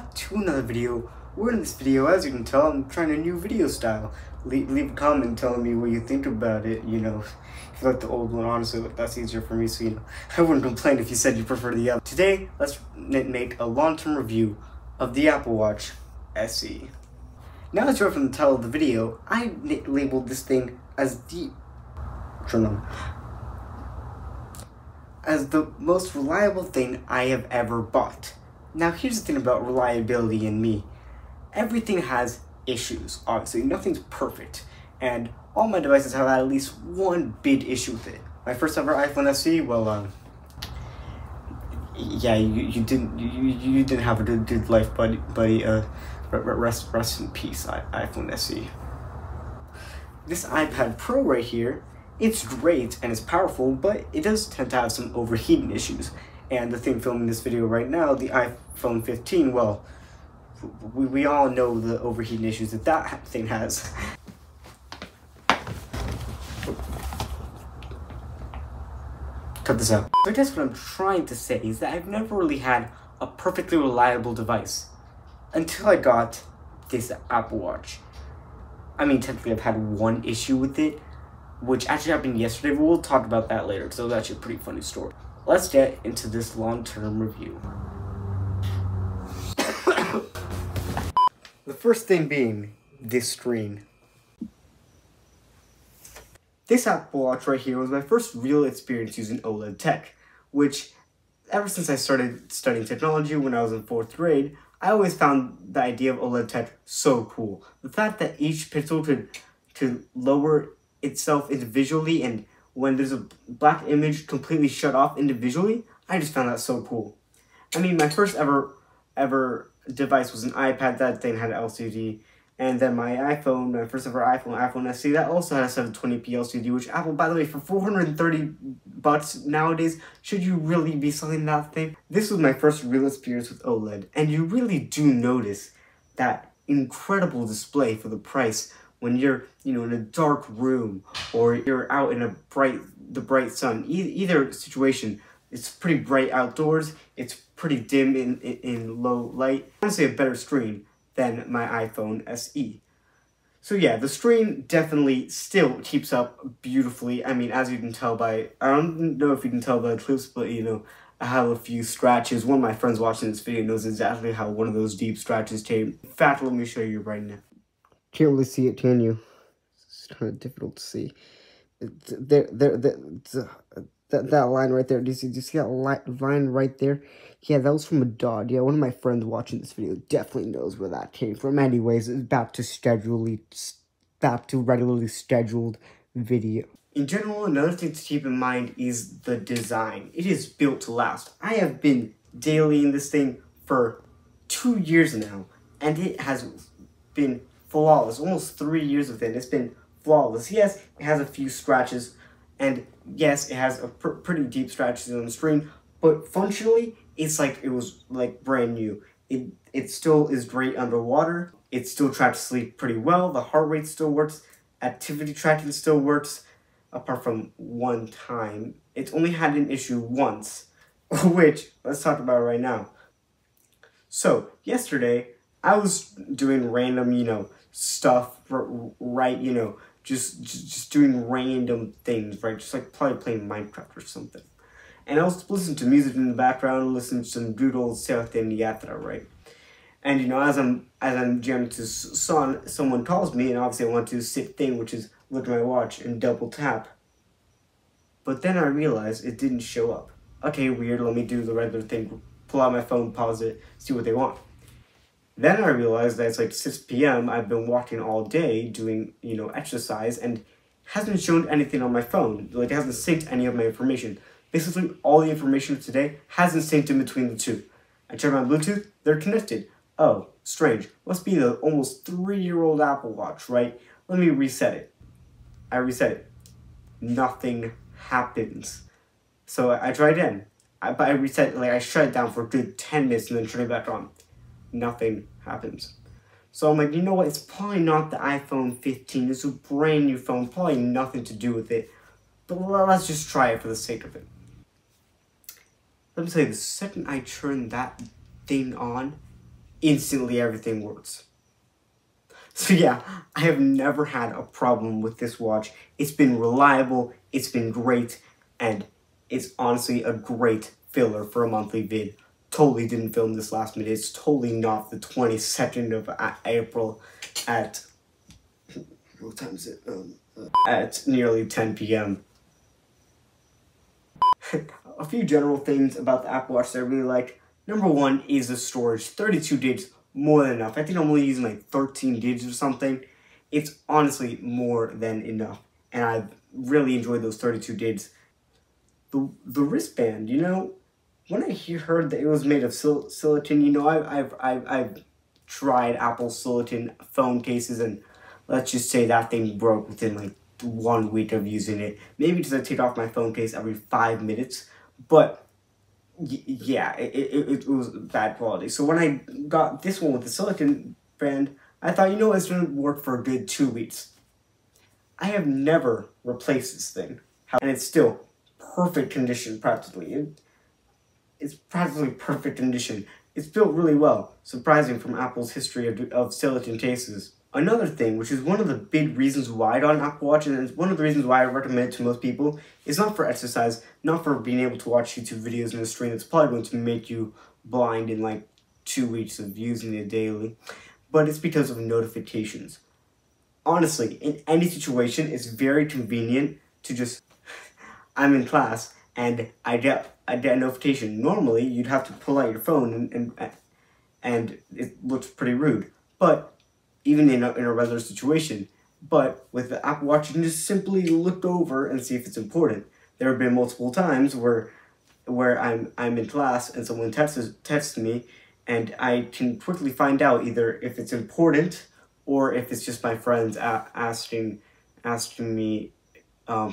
back to another video. We're in this video, as you can tell, I'm trying a new video style. Leave a comment telling me what you think about it, you know. If you like the old one, honestly, that's easier for me, so, you know, I wouldn't complain if you said you prefer the other. Today, let's make a long-term review of the Apple Watch SE. Now, as you're from the title of the video, I labeled this thing as the most reliable thing I have ever bought. Now, here's the thing about reliability in me. Everything has issues, obviously. Nothing's perfect. And all my devices have had at least one big issue with it. My first ever iPhone SE, well, yeah, you didn't have a good life, buddy. Rest in peace, iPhone SE. This iPad Pro right here, it's great and it's powerful, but it does tend to have some overheating issues. And the thing filming this video right now, the iPhone 15, well, we all know the overheating issues that thing has. Cut this out. So I guess what I'm trying to say is that I've never really had a perfectly reliable device until I got this Apple Watch. I mean, technically I've had one issue with it, which actually happened yesterday, but we'll talk about that later, so that's actually a pretty funny story. Let's get into this long-term review. The first thing being this screen. This Apple Watch right here was my first real experience using OLED tech, which ever since I started studying technology when I was in 4th grade, I always found the idea of OLED tech so cool. The fact that each pixel could lower itself individually, and when there's a black image completely shut off individually, I just found that so cool. I mean, my first ever device was an iPad. That thing had an LCD, and then my iPhone, my first ever iPhone SE, that also had a 720p LCD, which Apple, by the way, for $430 nowadays, should you really be selling that thing? This was my first real experience with OLED, and you really do notice that incredible display for the price when you're, you know, in a dark room or you're out in the bright sun. Either situation, it's pretty bright outdoors, it's pretty dim in low light. Honestly, a better screen than my iPhone SE. So yeah, the screen definitely still keeps up beautifully. I mean, as you can tell by, I don't know if you can tell by the clips, but you know, I have a few scratches. One of my friends watching this video knows exactly how one of those deep scratches came. In fact, let me show you right now. Can't really see it, can you? It's kind of difficult to see. That line right there. Do you see that line right there? Yeah, that was from a dog. Yeah, one of my friends watching this video definitely knows where that came from. Anyways, it's back to regularly scheduled video. In general, another thing to keep in mind is the design. It is built to last. I have been daily in this thing for 2 years now, and it has been flawless. Almost 3 years of it. It's been flawless. Yes, it has a few scratches, and yes, it has a pretty deep scratches on the screen, but functionally, it's like it was like brand new. It still is great underwater. It still tracks sleep pretty well. The heart rate still works. Activity tracking still works, apart from one time. It's only had an issue once, which let's talk about right now. So yesterday, I was doing random, you know, stuff, right, you know, just doing random things, right, just like probably playing Minecraft or something. And I was listening to music in the background, listening to some good old South Indiana, right? And, you know, as I'm jamming to song, someone calls me, and obviously I want to do the sick thing, which is look at my watch and double tap. But then I realized it didn't show up. Okay, weird, let me do the regular thing, pull out my phone, pause it, see what they want. Then I realized that it's like 6 p.m. I've been walking all day doing, you know, exercise, and hasn't shown anything on my phone. Like, it hasn't synced any of my information. Basically, all the information of today hasn't synced in between the two. I checked my Bluetooth, they're connected. Oh, strange. Must be the almost 3-year-old Apple Watch, right? Let me reset it. I reset it. Nothing happens. So I tried again. But I reset, like, I shut it down for a good 10 minutes and then turn it back on. Nothing happens. So I'm like, you know what? It's probably not the iPhone 15. It's a brand new phone. Probably nothing to do with it. But let's just try it for the sake of it. Let me tell you, the second I turned that thing on, instantly everything works. So yeah, I have never had a problem with this watch. It's been reliable, it's been great, and it's honestly a great filler for a monthly vid. Totally didn't film this last minute. It's totally not the 22nd of April at, what time is it? At nearly 10 p.m. A few general things about the Apple Watch that I really like. Number one is the storage. 32 gigs, more than enough. I think I'm only using like 13 gigs or something. It's honestly more than enough. And I've really enjoyed those 32 gigs. The wristband, you know, when I heard that it was made of silicon, you know, I've tried Apple silicon phone cases, and let's just say that thing broke within like 1 week of using it. Maybe because I take off my phone case every 5 minutes, but yeah, it was bad quality. So when I got this one with the silicon band, I thought, you know, it's going to work for a good 2 weeks. I have never replaced this thing, and it's still perfect condition practically. It's practically perfect condition. It's built really well, surprising from Apple's history of silicon cases. Another thing, which is one of the big reasons why I got an Apple Watch, and it's one of the reasons why I recommend it to most people, is not for exercise, not for being able to watch YouTube videos in a stream that's probably going to make you blind in like 2 weeks of using it daily, but it's because of notifications. Honestly, in any situation, it's very convenient to just, I'm in class, and I get a notification. Normally, you'd have to pull out your phone, and it looks pretty rude, but even in a regular situation. But with the Apple Watch, you can just simply look over and see if it's important. There have been multiple times where I'm in class and someone texts me, and I can quickly find out either if it's important or if it's just my friends asking me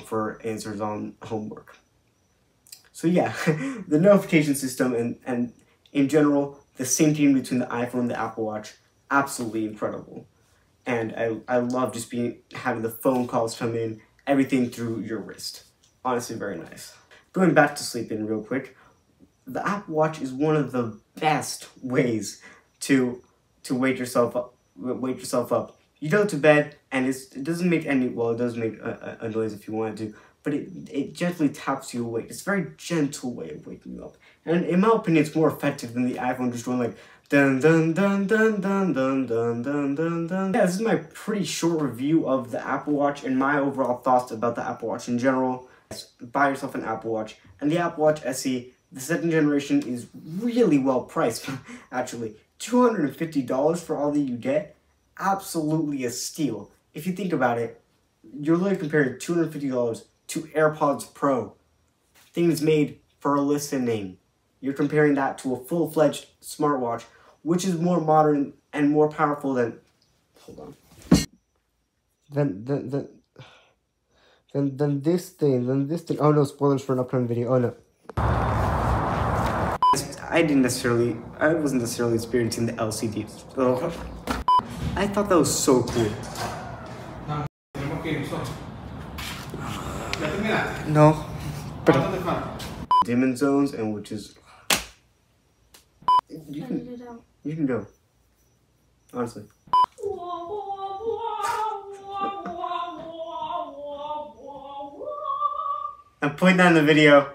for answers on homework. So yeah, the notification system and in general, the syncing between the iPhone and the Apple Watch, absolutely incredible. And I love just having the phone calls come in, everything through your wrist. Honestly, very nice. Going back to sleeping real quick, the Apple Watch is one of the best ways to wake yourself up. You go to bed, and it doesn't make any, well, it does make a noise if you want it to, but it gently taps you awake. It's a very gentle way of waking you up. And in my opinion, it's more effective than the iPhone just going like, dun dun dun dun dun dun dun dun dun dun. Yeah, this is my pretty short review of the Apple Watch and my overall thoughts about the Apple Watch in general. Buy yourself an Apple Watch. And the Apple Watch SE, the second generation, is really well priced, actually. $250 for all that you get? Absolutely a steal. If you think about it, you're literally comparing $250 to AirPods Pro. Things made for listening. You're comparing that to a full-fledged smartwatch, which is more modern and more powerful than... Hold on. Then this thing. Oh no, spoilers for an upcoming video. Oh no. I wasn't necessarily experiencing the LCDs. Oh. I thought that was so cool. No. Dimming zones, and which is... You can go. Honestly. I'm putting that in the video.